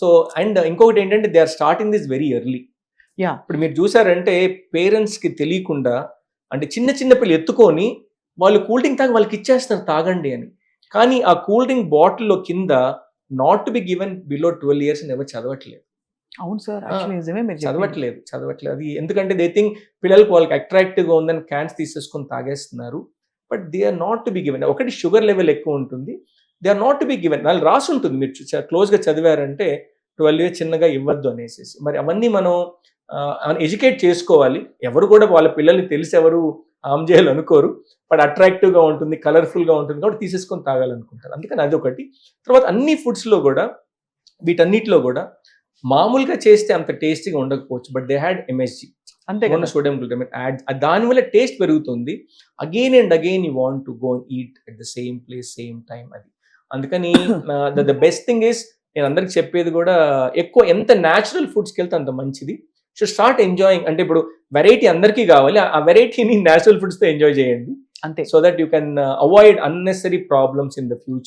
So and ఇంకొకటి ఏంటంటే they are starting this very early. Yeah ఇప్పుడు మీరు చూసారంటే పేరెంట్స్కి తెలియకుండా అంటే చిన్న చిన్న పిల్లలు ఎత్తుకొని వాళ్ళు కూల్ డ్రింక్ తాగి వాళ్ళకి ఇచ్చేస్తారు తాగండి అని. కానీ ఆ కూల్ డ్రింక్ బాటిల్లో కింద not to be given below 12 years అని ఎవరు చదవట్లేదు. అవును సార్, యాక్చువల్లీ నిజమే మీరు చెప్పింది. చదవట్లేదు. అది ఎందుకంటే దే థింక్ పిల్లలకి వాళ్ళకి అట్రాక్టివ్గా ఉందని క్యాన్స్ తీసేసుకొని తాగేస్తున్నారు. But they are not to be given. ఒకటి షుగర్ లెవెల్ ఎక్కువ ఉంటుంది. They are not to be given. వాళ్ళు రాసి ఉంటుంది, మీరు క్లోజ్గా చదివారంటే 12 years చిన్నగా ఇవ్వద్దు అనేసి. మరి అవన్నీ మనం ఎడ్యుకేట్ చేసుకోవాలి. ఎవరు కూడా వాళ్ళ పిల్లల్ని తెలిసి ఎవరు హామ్ చేయాలనుకోరు. బట్ అట్రాక్టివ్గా ఉంటుంది, కలర్ఫుల్గా ఉంటుంది కాబట్టి తీసేసుకొని తాగాలనుకుంటారు. అందుకని అదొకటి. తర్వాత అన్ని ఫుడ్స్లో కూడా వీటన్నిటిలో కూడా మామూలుగా చేస్తే అంత టేస్టీగా ఉండకపోవచ్చు. బట్ దే హ్యాడ్ ఎంఎస్జీ, అంతే కదా. Sodium glutamate add. దానివల్ల టేస్ట్ పెరుగుతుంది. Again and again you want to go and eat at the same place same time. అది అందుకని ద బెస్ట్ థింగ్ ఈస్, నేను అందరికి చెప్పేది కూడా ఎక్కువ ఎంత న్యాచురల్ ఫుడ్స్కి వెళ్తే అంత మంచిది. Should start enjoying. అంటే ఇప్పుడు వెరైటీ అందరికీ కావాలి, ఆ వెరైటీని న్యాచురల్ ఫుడ్స్తో ఎంజాయ్ చేయండి. అంతే. So that you can avoid unnecessary problems in the future.